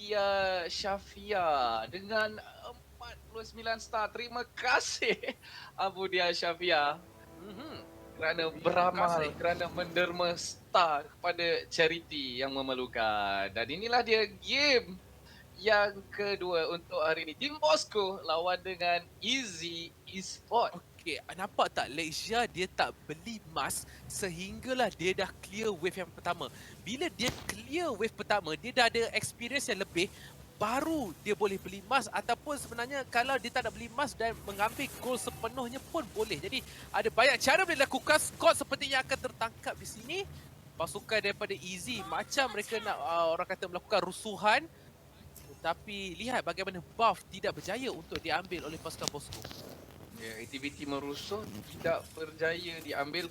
Dia Syafia dengan 49 star. Terima kasih Abu Dia Syafia. Kerana Terima beramal, kasih. kerana menderma star kepada chariti yang memerlukan. Dan inilah dia game yang kedua untuk hari ini. Team Bosco lawan dengan Easy Esport. Okey, nampak tak Lexia dia tak beli emas sehinggalah dia dah clear wave yang pertama. Bila dia clear wave pertama, dia dah ada experience yang lebih, baru dia boleh beli emas ataupun sebenarnya kalau dia tak nak beli emas dan mengambil gold sepenuhnya pun boleh. Jadi ada banyak cara boleh lakukan. Scott sepertinya akan tertangkap di sini. Pasukan daripada Easy macam mereka nak orang kata melakukan rusuhan. Tetapi lihat bagaimana buff tidak berjaya untuk diambil oleh pasukan Bosco. Ya, aktiviti merusuh tidak berjaya diambil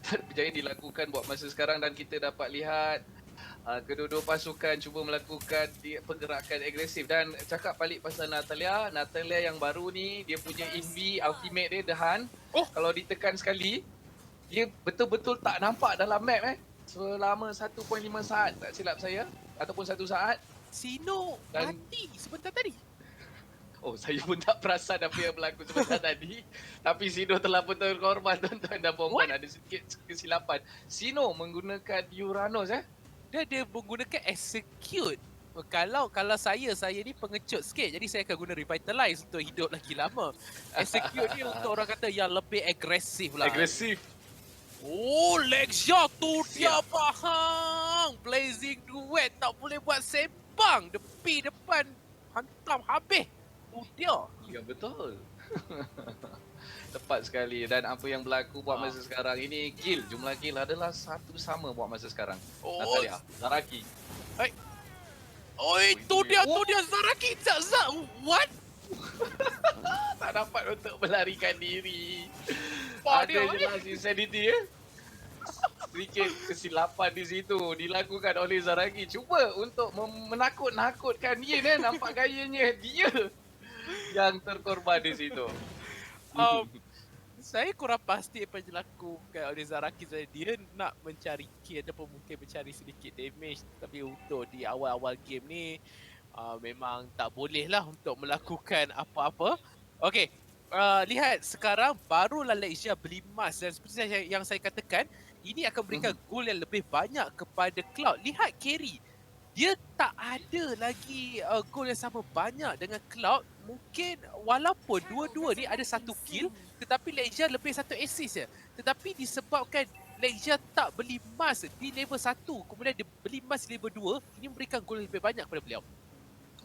tak berjaya dilakukan buat masa sekarang dan kita dapat lihat kedua-dua pasukan cuba melakukan pergerakan agresif. Dan cakap balik pasal Natalia yang baru ni, dia punya invi ultimate dia The Hunt. Kalau ditekan sekali, dia betul-betul tak nampak dalam map selama 1.5 saat tak silap saya, ataupun 1 saat. Sino mati sebentar tadi. Oh, saya pun tak perasan apa yang berlaku sebentar tadi. Tapi Sino telah pun terkorban, tuan-tuan dan puan-puan. Ada sedikit kesilapan. Sino menggunakan Uranus Dia menggunakan execute. Kalau saya ni pengecut sikit, jadi saya akan guna revitalize untuk hidup lagi lama. Execute ni untuk orang kata yang lebih agresif lah. Agresif. Oh, Lexia tu dia faham. Blazing Duet tak boleh buat sembang. Depan hantam habis. Tu dia. Ya, betul. Tepat sekali. Dan apa yang berlaku buat masa sekarang ini, jumlah kill adalah satu sama buat masa sekarang. Natalia, Zaraki. Oh, itu dia Zaraki. What? Tak dapat untuk melarikan diri. Ada jelas insanity sedikit kesilapan di situ dilakukan oleh Zaraki. Cuba untuk menakut-nakutkan dia nampak gayanya dia yang terkorban di situ. Saya kurang pasti apa yang dilakukan oleh Zaraki. Dia nak mencari kill ataupun mungkin mencari sedikit damage. Tapi untuk di awal-awal game ni memang tak boleh lah untuk melakukan apa-apa. Okay, lihat sekarang barulah Lexia beli emas. Dan seperti yang saya katakan, ini akan berikan goal yang lebih banyak kepada Cloud. Lihat carry, dia tak ada lagi goal yang sama banyak dengan Cloud. Mungkin walaupun dua-dua ni ada satu kill, tetapi Lexia lebih satu assist je. Tetapi disebabkan Lexia tak beli emas di level 1, kemudian dia beli emas di level 2, ini memberikan gol lebih banyak kepada beliau.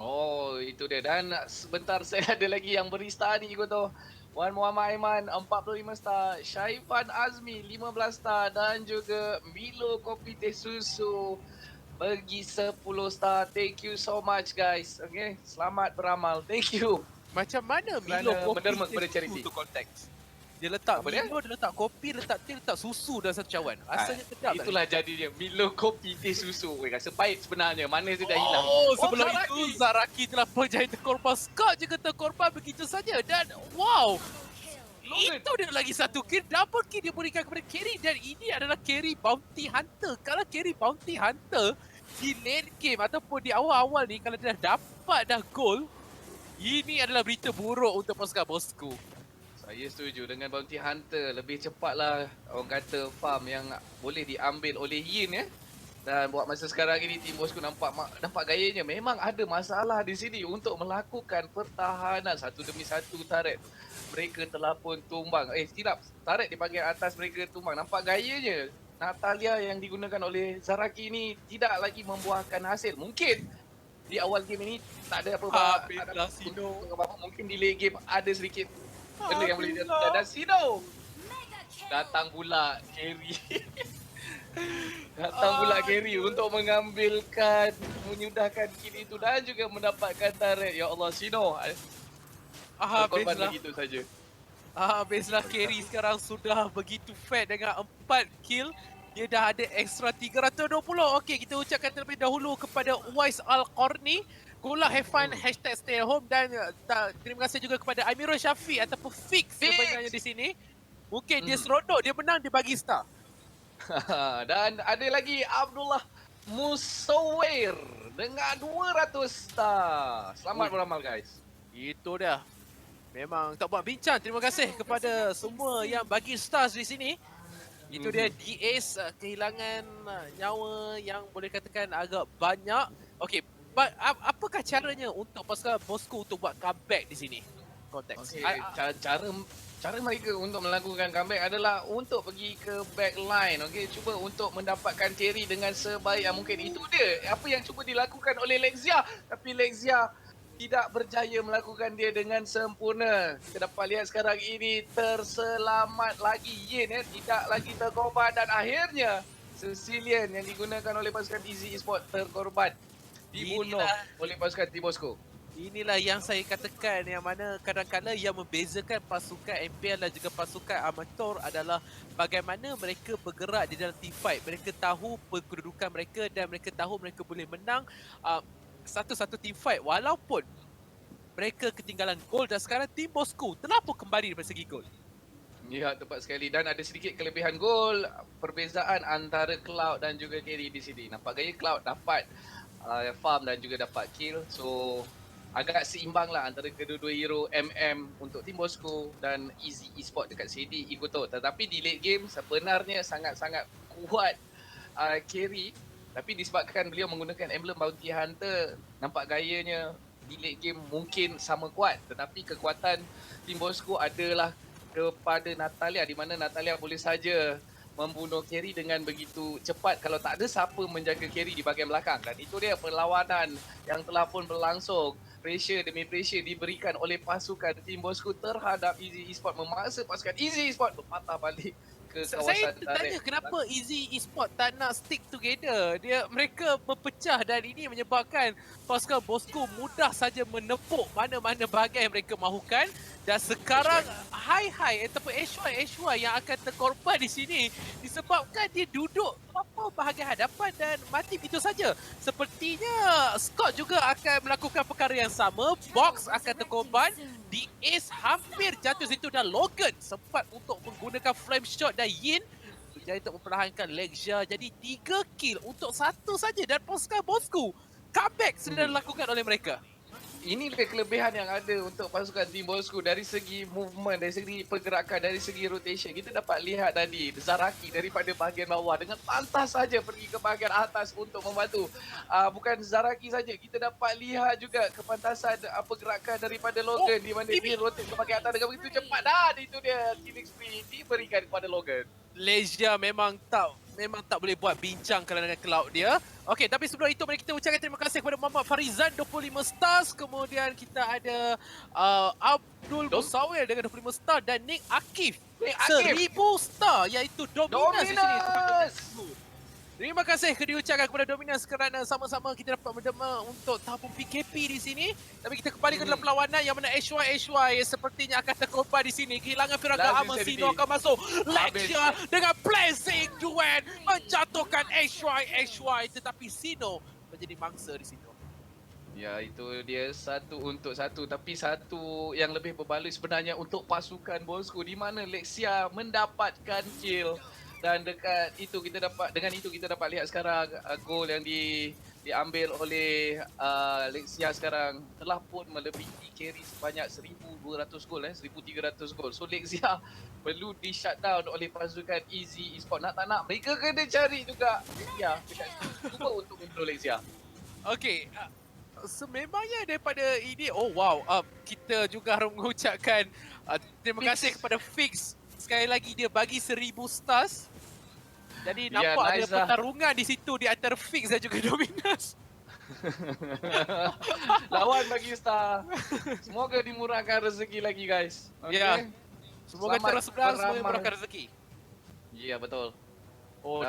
Oh, itu dia. Dan sebentar saya ada lagi yang beri star ni ikut tu. Wan Muhammad Aiman 45 star, Syaifan Azmi 15 star dan juga Milo Kopi Teh Susu bagi 10 star. Thank you so much guys. Okay, selamat beramal. Thank you. Macam mana Milo Kopi Teh Susu tu konteks? Dia letak Milo, dia letak kopi, letak teh, letak susu dalam satu cawan. Rasanya sedap. Itulah jadinya Milo Kopi Teh Susu. Rasa pahit sebenarnya. Manis dia dah hilang. Sebelum itu Zaraki telah berjaya terkorban. Scott juga terkorban begitu saja. Dan wow, itu dia lagi satu kill. Double kill dia berikan kepada carry. Dan ini adalah carry Bounty Hunter. Kalau carry Bounty Hunter di late game ataupun di awal-awal ni, kalau dia dah dapat dah goal, ini adalah berita buruk untuk pasukan Bosco. Saya setuju dengan Bounty Hunter. Lebih cepatlah orang kata farm yang boleh diambil oleh Yin Dan buat masa sekarang ini Team Bosco nampak gayanya memang ada masalah di sini untuk melakukan pertahanan satu demi satu turret. Mereka telah pun tumbang. Silap. Turret di bahagian atas mereka tumbang. Nampak gayanya Natalia yang digunakan oleh Zaraki ini tidak lagi membuahkan hasil. Mungkin di awal game ini tak ada apa-apa. Mungkin di late game ada sedikit benda yang boleh dilakukan. Dan Sino datang pula carry. Datang pula carry untuk menyudahkan kill itu dan juga mendapatkan turret. Ya Allah, Sino korban begitu saja. Habislah carry sekarang sudah begitu fat dengan 4 kill. Dia dah ada extra 320. Okey, kita ucapkan terlebih dahulu kepada Uwais Al-Qarni. Golah have fun, #stay at home. Dan terima kasih juga kepada Amirul Syafiq ataupun Fix sebenarnya di sini. Mungkin dia seronok, dia menang, dia bagi star. Dan ada lagi Abdullah Musawir dengan 200 star. Selamat beramal guys. Itu dah. Memang tak buat bincang. Terima kasih kepada semua yang bagi stars di sini. Itu dia D-Ace kehilangan nyawa yang boleh katakan agak banyak. Okey, apakah caranya untuk pasukan Bosku untuk buat comeback di sini? Konteks. Okay, cara mereka untuk melakukan comeback adalah untuk pergi ke backline. Okey, cuba untuk mendapatkan carry dengan sebaik yang mungkin. Itu dia apa yang cuba dilakukan oleh Lexia, tapi Lexia tidak berjaya melakukan dia dengan sempurna. Kita dapat lihat sekarang ini terselamat lagi Yin tidak lagi terkorban dan akhirnya Sicilian yang digunakan oleh pasukan Easy Esports terkorban. Dibunuh oleh pasukan Tibosco. Inilah yang saya katakan, yang mana kadang-kadang yang membezakan pasukan MPL dan juga pasukan amatur adalah bagaimana mereka bergerak di dalam team fight. Mereka tahu kedudukan mereka dan mereka tahu mereka boleh menang satu-satu team fight walaupun mereka ketinggalan gol, dan sekarang tim Bosku telah pun kembali dari segi gol. Ya, tepat sekali. Dan ada sedikit kelebihan gol. Perbezaan antara Cloud dan juga Carry di sini. Nampak gaya Cloud dapat farm dan juga dapat kill. So, agak seimbang lah antara kedua-dua hero MM untuk tim Bosco dan Easy Esports dekat CD Ikuto. Tetapi di late game sebenarnya sangat-sangat kuat Carry. Tapi disebabkan beliau menggunakan emblem Bounty Hunter, nampak gayanya di late game mungkin sama kuat. Tetapi kekuatan tim Bosco adalah kepada Natalia, di mana Natalia boleh saja membunuh Carry dengan begitu cepat kalau tak ada siapa menjaga Carry di bahagian belakang. Dan itu dia perlawanan yang telah pun berlangsung. Pressure demi pressure diberikan oleh pasukan tim Bosco terhadap Easy Esports, memaksa pasukan Easy Esports berpatah balik ke kawasan Saya tanya kenapa Easy Esports tak nak stick together. Mereka berpecah dan ini menyebabkan pasukan Bosco mudah saja menepuk mana-mana bahagian yang mereka mahukan. Dan sekarang Hai ataupun HY yang akan terkorban di sini disebabkan dia duduk apa bahagian hadapan dan mati begitu saja. Sepertinya Scott juga akan melakukan perkara yang sama. Box akan terkorban. The Ace hampir jatuh situ dan Logan sempat untuk menggunakan flame shot dan Yin berjaya untuk mempertahankan Lexia. Jadi 3 kill untuk 1 saja dan pasukan Bosku comeback sudah dilakukan oleh mereka. Ini kelebihan yang ada untuk pasukan tim Bosco dari segi movement, dari segi pergerakan, dari segi rotation. Kita dapat lihat tadi Zaraki daripada bahagian bawah dengan pantas saja pergi ke bahagian atas untuk membantu. Bukan Zaraki saja, kita dapat lihat juga kepantasan pergerakan daripada Logan di mana dia rotate ke bahagian atas dengan begitu cepat. Dan itu dia killing spree diberikan kepada Logan. Lexia memang tak boleh buat bincang kalau dengan cloud dia. Okey, tapi sebelum itu mari kita ucapkan terima kasih kepada Muhammad Farizan 25 stars. Kemudian kita ada Abdul Musawir dengan 25 star dan Nick Akif 1000 star, iaitu Dominus di sini. Terima kasih diucapkan kepada Dominus kerana sama-sama kita dapat menderma untuk tahun PKP di sini. Tapi kita kembali ke dalam perlawanan yang mana HY sepertinya akan terkorban di sini. Kehilangan Firaga Amal, Sino akan masuk. Lexia dengan blazing duet menjatuhkan HY. Tetapi Sino menjadi mangsa di situ. Ya, itu dia 1 untuk 1. Tapi satu yang lebih berbaloi sebenarnya untuk pasukan Bosco, di mana Lexia mendapatkan kill. Dan dengan itu kita dapat lihat sekarang gol yang diambil oleh Lexia sekarang telah pun melebihi carry sebanyak 1,200 gol 1,300 gol. So Lexia perlu di shutdown oleh pasukan Easy Esports. Nak tak nak mereka kena cari juga cuba untuk membunuh Lexia. Okey, sememangnya daripada ini, kita juga harus mengucapkan terima kasih kepada Fix. Sekali lagi dia bagi 1000 stars. Jadi nampak ada pertarungan di situ di antara Fix dan juga Dominus. Lawan bagi star. Semoga dimurahkan rezeki lagi guys. Okay? Ya. Semoga terus berang, semoga dimurahkan rezeki. Ya, betul.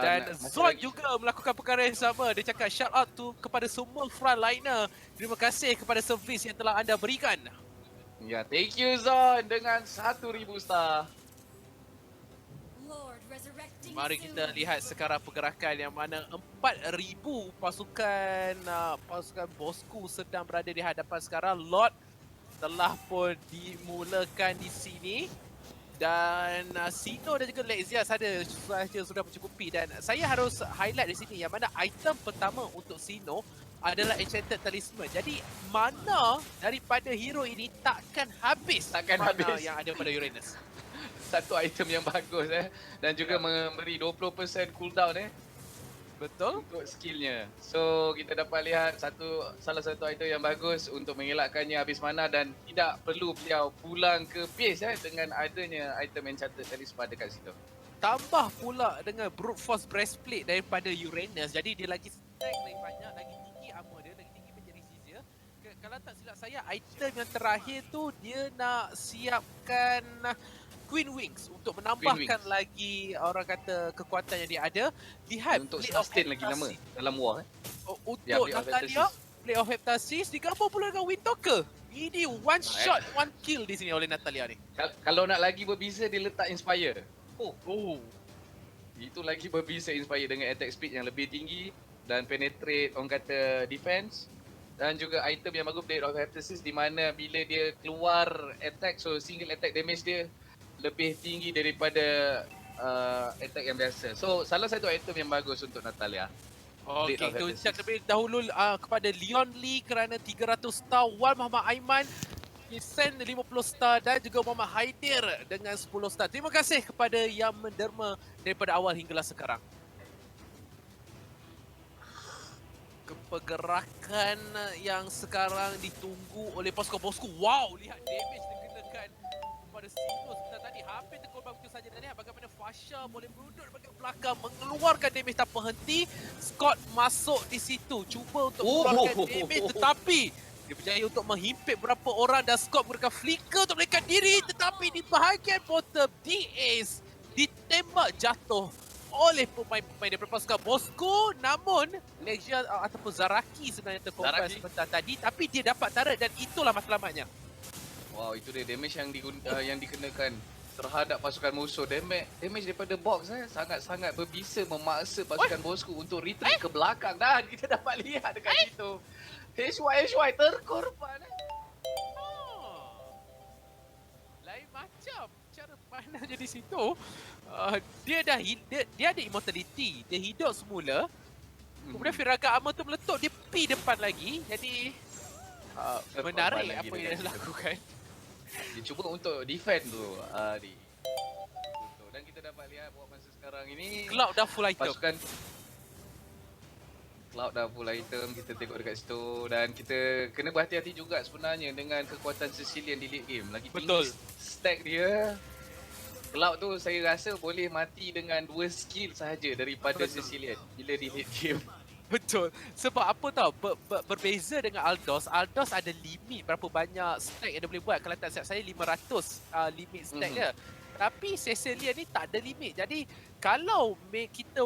Dan Zon juga melakukan perkara yang sama. Dia cakap shout out kepada semua frontliner. Terima kasih kepada servis yang telah anda berikan. Ya, thank you Zon dengan 1000 star. Mari kita lihat sekarang pergerakan yang mana 4,000 pasukan Bosku sedang berada di hadapan sekarang. Lot telah pun dimulakan di sini. Dan Sino dan juga Lexia sudah mencukupi. Dan saya harus highlight di sini yang mana item pertama untuk Sino adalah Enchanted Talisman. Jadi mana daripada hero ini takkan habis. Takkan mana habis. yang ada pada Uranus. Satu item yang bagus dan juga memberi 20% cooldown Betul? untuk skillnya. So kita dapat lihat salah satu item yang bagus untuk mengelakkannya habis mana dan tidak perlu beliau pulang ke base dengan adanya item Enchanted Talisman dekat situ. Tambah pula dengan Brute Force Breastplate daripada Uranus. Jadi dia lagi stack lagi banyak, lagi tinggi armor dia, lagi tinggi menjadi Caesar. Kalau tak silap saya, item yang terakhir tu dia nak siapkan Queen Wings untuk menambahkan Wings. lagi orang kata kekuatan yang dia ada. Lihat Untuk Blade of sustain lagi lama Heptasis. dalam war. Untuk Ya, Blade of Natalia, Heptasis. Blade of Heptasis digabung pula dengan Windtalker. Ini one shot, one kill di sini oleh Natalia ni. Kalau nak lagi berbeza dia letak Inspire. Oh. Itu lagi berbeza Inspire dengan attack speed yang lebih tinggi dan penetrate orang kata defense. Dan juga item yang bagus Blade of Heptasis di mana bila dia keluar attack, so single attack damage dia lebih tinggi daripada attack yang biasa. So salah satu item yang bagus untuk Natalia. Okey, Blade of kita Heptasis. ucap terlebih dahulu kepada Leon Lee kerana 300 star, Wan Muhammad Aiman send 50 star dan juga Muhammad Haidir dengan 10 star. Terima kasih kepada yang menderma daripada awal hinggalah sekarang. Pergerakan yang sekarang ditunggu oleh pasukan-pasukan. Wow, lihat damage dikenakan kepada Sinus sebentar tadi. Hampir terkorban begitu saja. Dan lihat bagaimana Fasha boleh merundut bahagian belakang, mengeluarkan damage tanpa henti. Scott masuk di situ, cuba untuk mengeluarkan damage, tetapi dia berjaya untuk menghimpit beberapa orang dan Scott menggunakan flicker untuk melarikan diri. Tetapi di bahagian bottom, D-Ace ditembak jatuh oleh pemain-pemain daripada pasukan Bosco. Namun Legia ataupun Zaraki sebenarnya terkorban sebentar tadi, tapi dia dapat tarik dan itulah matlamatnya. Wow, itu dia damage yang dikenakan terhadap pasukan musuh. Damage daripada box sangat-sangat berbisa memaksa pasukan Bosco untuk retreat ke belakang. Dan kita dapat lihat dekat situ HY terkorban. Lain macam cara pandangnya di situ. Dia ada immortality. Dia hidup semula. Kemudian Firaga Armor tu meletup, dia pergi depan lagi. Jadi menarik apa yang dia lakukan. Dia cuba untuk defend tu dan kita dapat lihat buat masa sekarang ini Cloud dah full item. pasukan Cloud dah full item, kita tengok dekat situ dan kita kena berhati-hati juga sebenarnya dengan kekuatan Sicilian di late game. Lagi tinggi stack dia, Cloud tu saya rasa boleh mati dengan 2 skill sahaja daripada Sicilian bila di late game. Betul. Sebab apa tau, berbeza dengan Aldos. Aldos ada limit berapa banyak stack yang dia boleh buat. Kalau tak silap saya 500 limit stack dia. Tapi Cecilia ni tak ada limit. Jadi kalau kita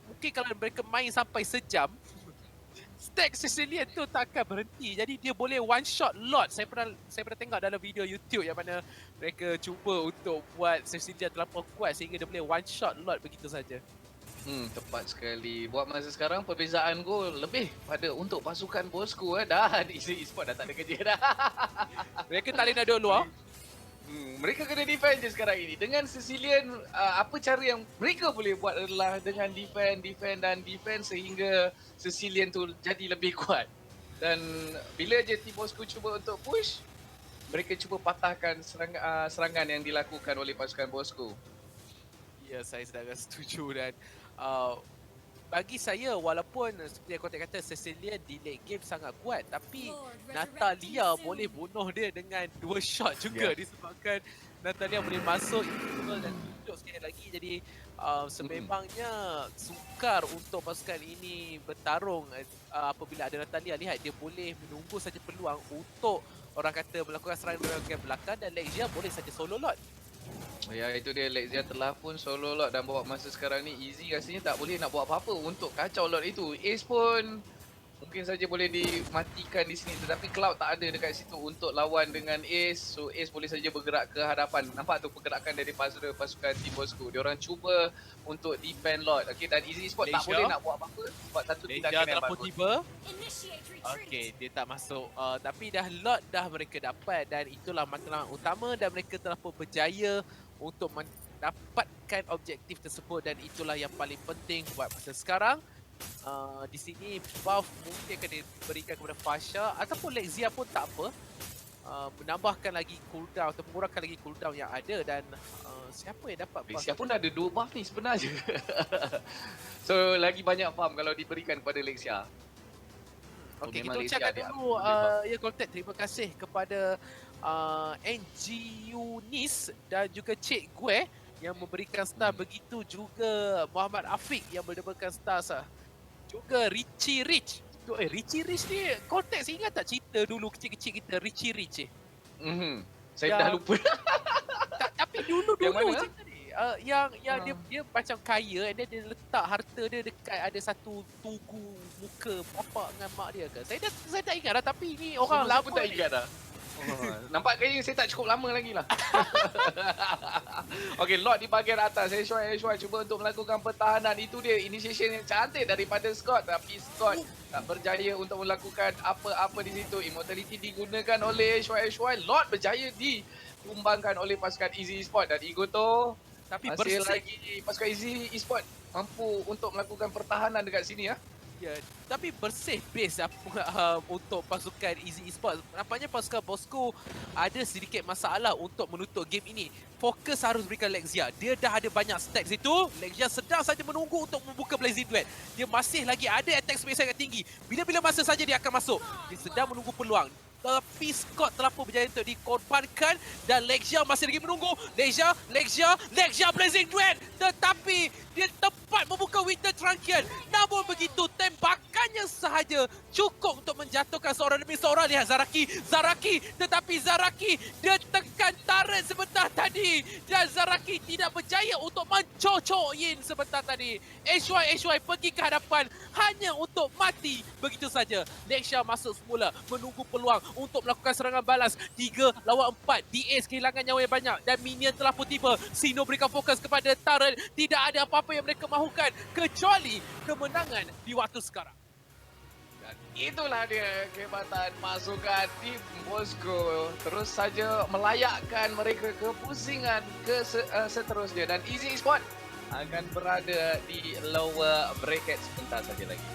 mungkin kalau mereka main sampai sejam, stack Cecilia tu takkan berhenti. Jadi dia boleh one shot lot. Saya pernah tengok dalam video YouTube yang mana mereka cuba untuk buat Cecilia terlampau kuat sehingga dia boleh one shot lot begitu saja. Tepat sekali. Buat masa sekarang perbezaan gol lebih pada untuk pasukan Bosco dah e-sport dah tak ada kerja dah. Mereka tak boleh nak duduk luar. Mereka kena defend je sekarang ini. Dengan Sicilian, apa cara yang mereka boleh buat adalah dengan defend sehingga Sicilian tu jadi lebih kuat. Dan bila je tim Bosco cuba untuk push, mereka cuba patahkan serangan yang dilakukan oleh pasukan Bosco. Ya, saya sangat setuju dan bagi saya walaupun seperti yang kau kata Cecilia di late game sangat kuat, tapi Natalia boleh bunuh dia dengan 2 shot juga disebabkan Natalia boleh masuk dan tunjuk sekali lagi. Jadi sememangnya sukar untuk pasukan ini bertarung apabila ada Natalia. Lihat dia boleh menunggu saja peluang untuk orang kata melakukan serangan dari bahagian belakang dan Legia boleh saja solo lot. Ya, itu dia, Lexia telah pun solo lot dan buat masa sekarang ni Easy rasanya tak boleh nak buat apa-apa untuk kacau lot itu. Ace pun mungkin saja boleh dimatikan di sini, tetapi Cloud tak ada dekat situ untuk lawan dengan Ace. So Ace boleh saja bergerak ke hadapan. Nampak tu pergerakan dari pasukan Team Bosco. Diorang cuba untuk defend lot. Okey, dan Easy Sport tak boleh nak buat apa-apa sebab satu tindakan yang bagus. Tiba. Okey, dia tak masuk. Tapi dah lot dah mereka dapat dan itulah matlamat utama dan mereka telah pun berjaya untuk mendapatkan objektif tersebut dan itulah yang paling penting buat masa sekarang. Di sini buff mungkin akan diberikan kepada Fasha ataupun Lexia pun tak apa. Menambahkan lagi cooldown atau mengurangkan lagi cooldown yang ada dan siapa yang dapat buff? Lexia pun ada 2 buff ni sebenarnya. So lagi banyak farm kalau diberikan kepada Lexia. Okey, memang kita Lexia ucapkan dia dulu ambil ya Contact, terima kasih kepada NGU Nis dan juga Cik Gue yang memberikan star, begitu juga Muhammad Afiq yang menebarkan star sah. Juga Richie Rich. Richie Rich ni Contact, ingat tak cerita dulu kecil-kecil kita Richie Rich Saya dah lupa. tapi dulu Yang mana? cerita ni yang dia macam kaya and then dia letak harta dia dekat ada satu tugu muka bapak dengan mak dia ke. Saya tak ingat dah, tapi ni orang Saya lama pun tak ni. ingat dah. Nampak kayaknya saya tak cukup lama lagi lah. Okey, Lord di bahagian atas. Eshuai cuba untuk melakukan pertahanan. Itu dia initiation yang cantik daripada Scott. Tapi Scott tak berjaya untuk melakukan apa-apa di situ. Immortality digunakan oleh Eshuai. Lord berjaya ditumbangkan oleh pasukan Easy Esport. Dan Igoto Tapi masih bersih. lagi pasukan Easy Esport mampu untuk melakukan pertahanan dekat sini ya. Ya, tapi bersih base untuk pasukan Easy Esports. Nampaknya pasukan Bosco ada sedikit masalah untuk menutup game ini. Fokus harus berikan Lexia. Dia dah ada banyak stacks itu. Lexia sedang saja menunggu untuk membuka Blazing Duet. Dia masih lagi ada attack space sangat tinggi. Bila-bila masa saja dia akan masuk. Dia sedang menunggu peluang. Tapi Scott terlampau berjaya untuk dikorbankan dan Lexia masih lagi menunggu. Lexia Blazing Duet. Tetapi dia tepat membuka Winter Truncheon. Namun begitu, tembakannya sahaja cukup untuk menjatuhkan seorang demi seorang. Lihat Zaraki. Tetapi Zaraki, dia tekan turret sebentar tadi. Dan Zaraki tidak berjaya untuk mencocok-in sebentar tadi. Eshuai pergi ke hadapan hanya untuk mati. Begitu saja. Lexia masuk semula, menunggu peluang untuk melakukan serangan balas. 3 lawan 4. DAs kehilangan nyawa yang banyak. Dan minion telah pun tiba. Sino berikan fokus kepada turret. Tidak ada apa-apa yang mereka mahukan kecuali kemenangan di waktu sekarang. Dan itulah dia kehebatan pasukan tim Bosco. Terus saja melayakkan mereka ke pusingan seterusnya. Dan Easy Esport akan berada di lower bracket sebentar saja lagi.